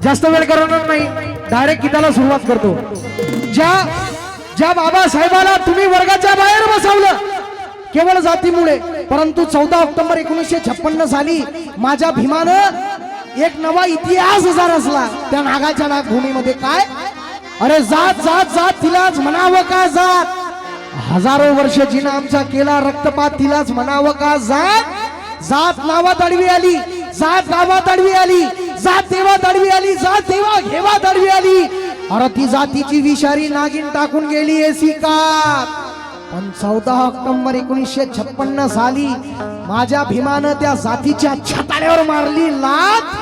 जास्त वेळ करणार नाही, डायरेक्ट गीताला सुरुवात करतो. ज्या बाबासाहेबाला तुम्ही वर्गाच्या बाहेर बसवलं केवळ जातीमुळे, परंतु 14 ऑक्टोबर 1956 साली माझ्या भीमानं एक नवा इतिहास रचला त्या नागाच्या नागभूमीमध्ये. काय अरे जात जात जात तिलाच म्हणावं का जात, हजारो वर्ष जिनं आमचा केला रक्तपात तिलाच म्हणावं का जात. जात नावात अडवी आली, जात गावात अडवी आली, जात देवात अडवी आली, जात देवा घेवात अडवी आली. अरे ती जातीची विषारी नागिन टाकून गेली एसी कात. पण 14 ऑक्टोबर 1956 साली माझ्या भीमानं त्या जातीच्या छताड्यावर मारली लात,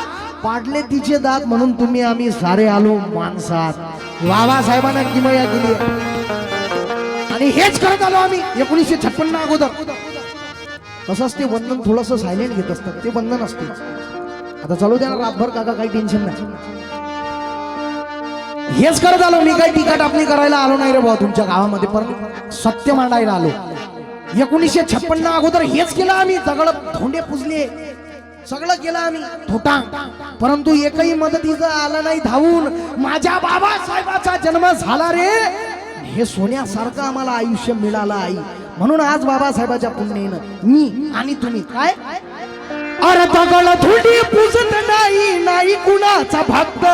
पाडले तिचे दात, म्हणून तुम्ही आम्ही सारे आलो माणसात. बाबासाहेबांना किमया केली आणि हेच करत आलो आम्ही 1956 अगोदर. तसंच ते वंदन थोडस सायलेंट घेत असतात, ते वंदन असते. आता चालू द्या ना रातभर काका, काही टेन्शन नाही. हेच करत आलो मी, काही टीका टापणी करायला आलो नाही रे भाऊ तुमच्या गावामध्ये, पण सत्य मांडायला आलो. 1956 अगोदर हेच केलं आम्ही, दगड धोंडे पुजले, सगळं केलं आम्ही थोटा, परंतु एकही मदतीचं आलं नाही धावून. माझ्या बाबासाहेबाचा जन्म झाला रे, हे सोन्यासारखं आम्हाला आयुष्य मिळालं आई. म्हणून आज बाबासाहेबाच्या पुण्यानं मी आणि तुम्ही काय अरे दगड धोंडे पुजत नाही, नाही कुणाचा भक्त.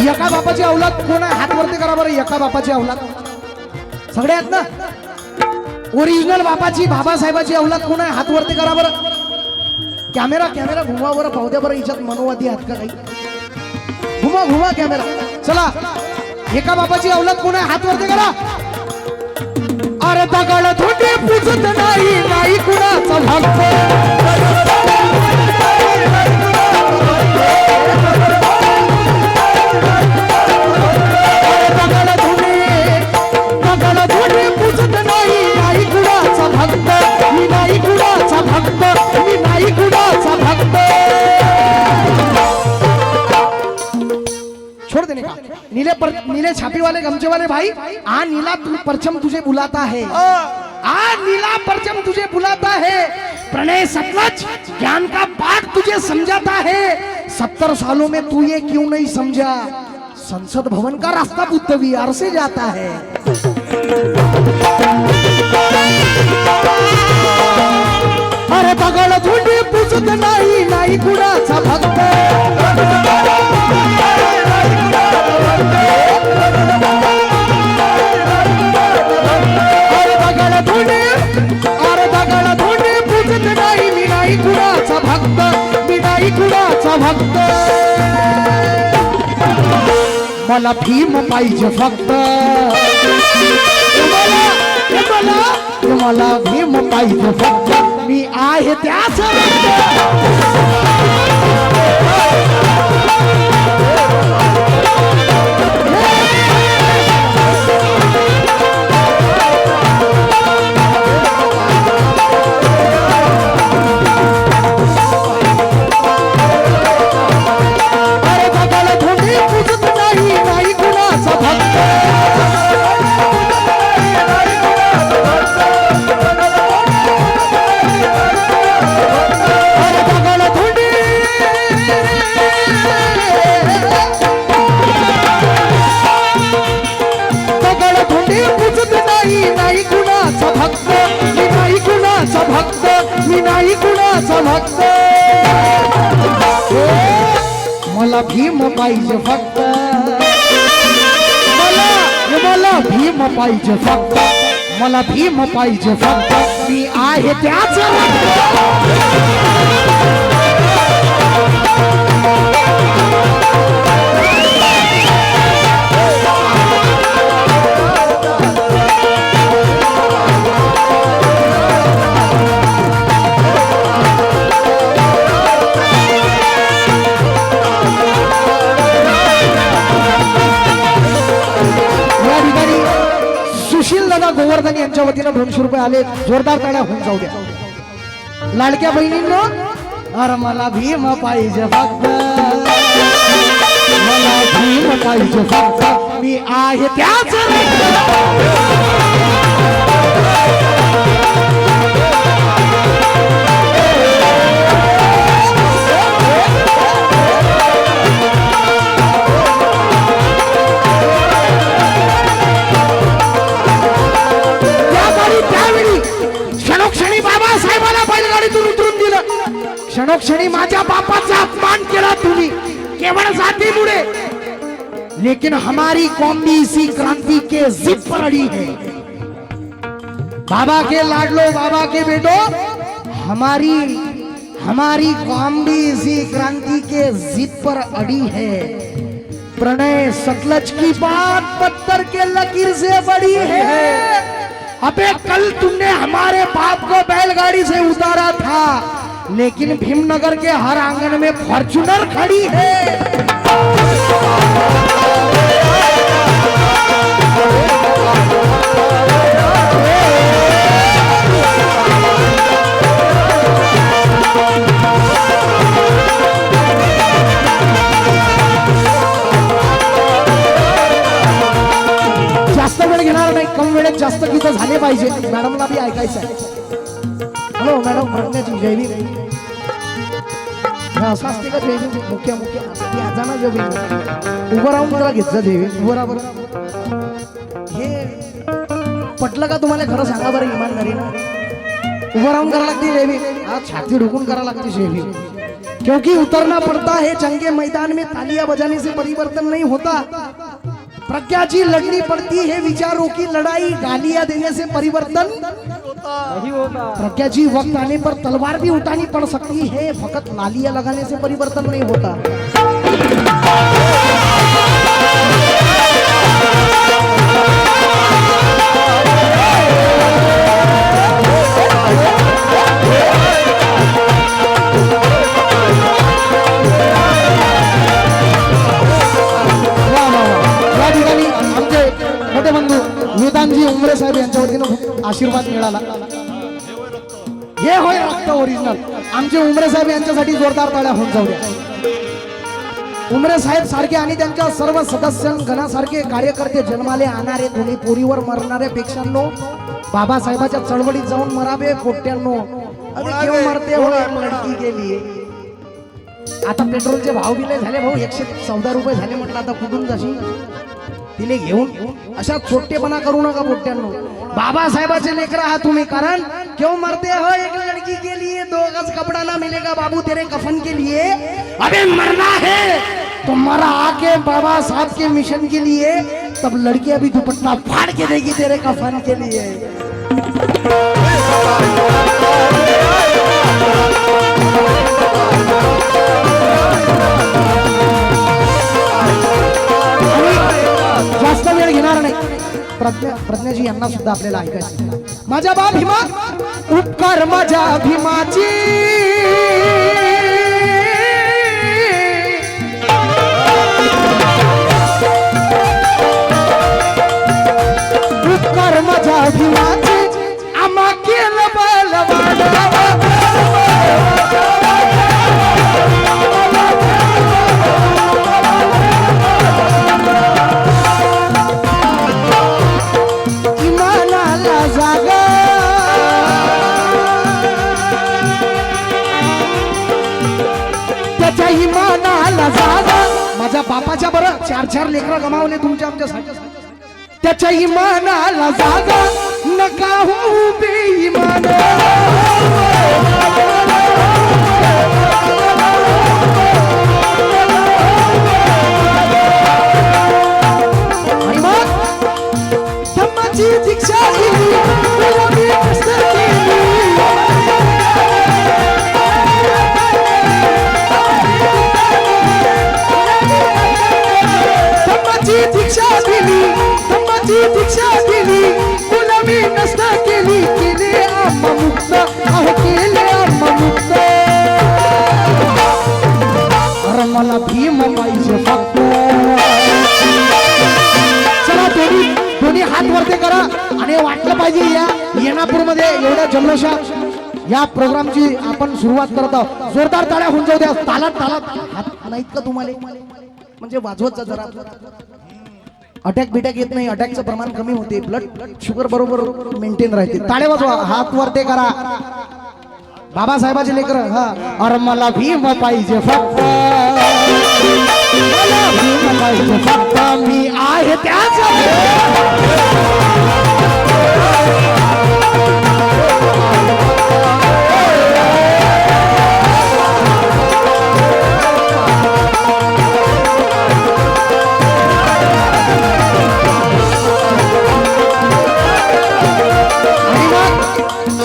एका बापाची औलाद कोण आहे, हात वरती करा बरं. एका बापाची औलाद सगळे आहेत ना, ओरिजिनल बापाची बाबासाहेबाची औलाद कोण आहे, हात वरती करा बरं. कॅमेरा कॅमेरा घुमा बरं, पाहू द्या बरं हिच्यात मनोवादी आहेत का काही. घुमा घुमा कॅमेरा. चला, एका बापाची औलाद कोण आहे, हात वरती करा. अरे दगड धोंडे पुजत नाही, नाही कुणाचा भक्त. नीले छापी वाले गमछे वाले भाई, आ नीला परचम तुझे बुलाता है, आ नीला परचम तुझे बुलाता है, प्रणय सतलज ज्ञान का पाठ तुझे समझाता है. 70 सालों में तू ये क्यों नहीं समझा, संसद भवन का रास्ता बुद्ध विहार से जाता है. अरे दगड धोंडे पुजत नाही, नाही कुणाचा भक्त. अरे दगड धोंडे पुजत नाही, मी नाही कुणाचा भक्त, मी नाही कुणाचा भक्त. मला भीम पाहिजे फक्त, मला भीम पाहिजे फक्त, मी आहे त्याच. भक्त. मला भीम पाहिजे फक्त, मला भीम पाहिजे फक्त, मला भीम पाहिजे फक्त, मी आहे त्याच. यांच्या वतीनं 200 रुपये आले, जोरदार टाळ्या होऊन जाऊ द्या. लाडक्या बहिणींनो, अरे मला भीम पाहिजे फक्त, मला भीम पाहिजे फक्त, मी आहे त्याच क्षणोक्षणी बाबासाहेबाला बैलगाडीतून उतरून दिलं. क्षणोक्षणी माझ्या बापाचा अपमान केला तुम्ही केवळ जातीमुळे, लेकिन हमारी कौम भी इसी क्रांति के जिद पर अड़ी है. बाबा के लाडलो, बाबा के बेटो, हमारी कौम भी इसी क्रांति के जिद पर अड़ी है. प्रणय सतलज की बात पत्थर के लकीर से बड़ी है. अबे कल तुमने हमारे बाप को बैलगाड़ी से उतारा था, लेकिन भीमनगर के हर आंगन में फॉर्च्यूनर खड़ी है. जास्त वेळ घेणार नाही, कम वेळेत जास्त गीत झाले पाहिजे. मॅडमला बी ऐकायचं आहे. हॅलो मॅडम, म्हणण्याची जयवी असं असते का जयवी? मुख्य ना जयवी उभं राहून जरा घेत जा जयवी. बरोबर हे पटलं का तुम्हाला? खरं सांगा बरं इमानदारीनं. उभं राहून करा लागते जयवी, आज छाती ढुकून करा लागते जयवी. क्योंकि उतरना पड़ता है जंग के मैदान में, तालियां बजाने से परिवर्तन नहीं होता. प्रज्ञा जी लड़नी पड़ती है विचारों की लड़ाई, गालियां देने से परिवर्तन नहीं होता. प्रज्ञा जी वक्त आने पर तलवार भी उठानी पड़ सकती है, फकत नालियां लगाने से परिवर्तन नहीं होता. मोठे बंधू वेदांतजी उमरे साहेब यांच्या वतीनं आशीर्वाद मिळाला. हे होय रक्त ओरिजिनल. आमचे उमरे साहेब यांच्यासाठी जोरदार टाळ्या होऊन जाऊ द्या. उमरे साहेब सारखे आणि त्यांच्या सर्व सदस्यगणासारखे कार्यकर्ते जन्माले आणणारे, तुम्ही पोरीवर मरणाऱ्या पेक्षांनो बाबासाहेबाच्या चळवळीत जाऊन मरावे पोट्यांनो. अरे केव्हा मरते हो लडकी गेली. आता पेट्रोलचे भाव बिले झाले भाऊ, 114 रुपये झाले. म्हटलं आता कुठून जाशील? तिले घेऊन अशा छोटेपणा करू नका पोट्यांनो. बाबासाहेबाचे लेकर आहात तुम्ही, कारण क्यों मरते हो एक लड़की के लिए? 2 गज कपड़ा ना मिलेगा बाबू तेरे कफन के लिए. अबे मरना है तो मरा आके बाबा साहब के मिशन के लिए, तब लड़की अभी दुपट्टा फाड़ के देगी तेरे कफन के लिए. जास्त वेळ घेणार नाही. प्रज्ञाजी यांना सुद्धा आपल्याला ऐकायचं. माझ्या बा भीमा, उपकार माझ्या भीमाची, उपकार माझ्या भीमाची, आम्हा केलं बलवान. माझ्या बापाच्या बरं 4 लेकरं गमावले तुमच्या आमच्यासाठी. त्याच्या इमानाला जागा नका होऊ बेईमान. आणि मग धम्माची दीक्षा दिली, दीक्षा दिली, गुलामी नष्ट केली, केली एवढ्या जल्लोषात या प्रोग्रामची आपण सुरुवात करत आहोत. जोरदार टाळ्या होऊन जाऊ द्या. तालात तालात हात नाहीत का तुम्हाला? म्हणजे वाजवत जा जरा. अटॅक बिटॅक येत नाही, अटॅकचं प्रमाण कमी होते, ब्लड शुगर बरोबर मेंटेन राहते. टाळ्या वाजवा, हात वरते करा. बाबासाहेबाचे लेकर. हा, अरे मला भीम पाहिजे फक्त, मला भीम पाहिजे फक्त, मी आहे त्याच.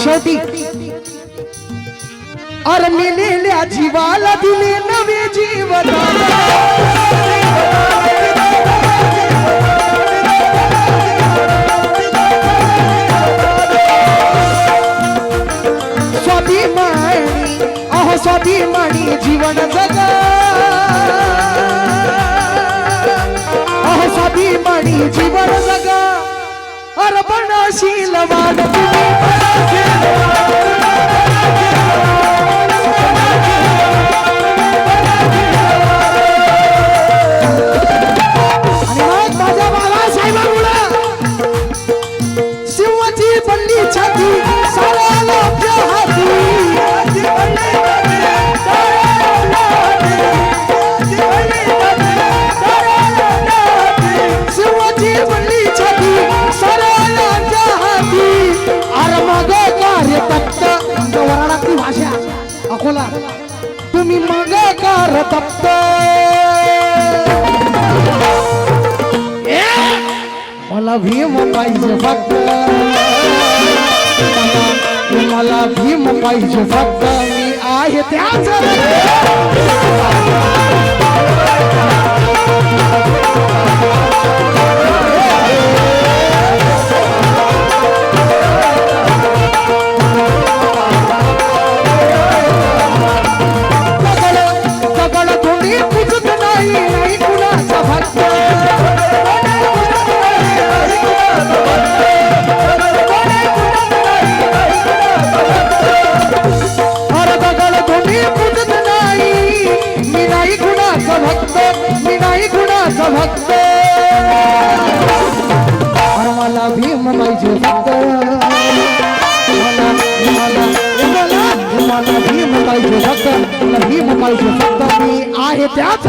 शेवटी अरे मेलेल्या जीवाला दिले नवे जीवन, स्वाभिमानी अहो स्वाभिमानी जीवन जगा, अहो स्वाभिमानी जीवन जगा. अरे बनशील वाढ अकोला तुम्ही मग कार तप्त. मला भीम पाहिजे फक्त, मला भीम पाहिजे फक्त, मी आहे त्याच. भक्त मला भीम पाहिजे फक्त, मला भीम पाहिजे फक्त, मला भीम पाहिजे फक्त, मी आहे त्याच.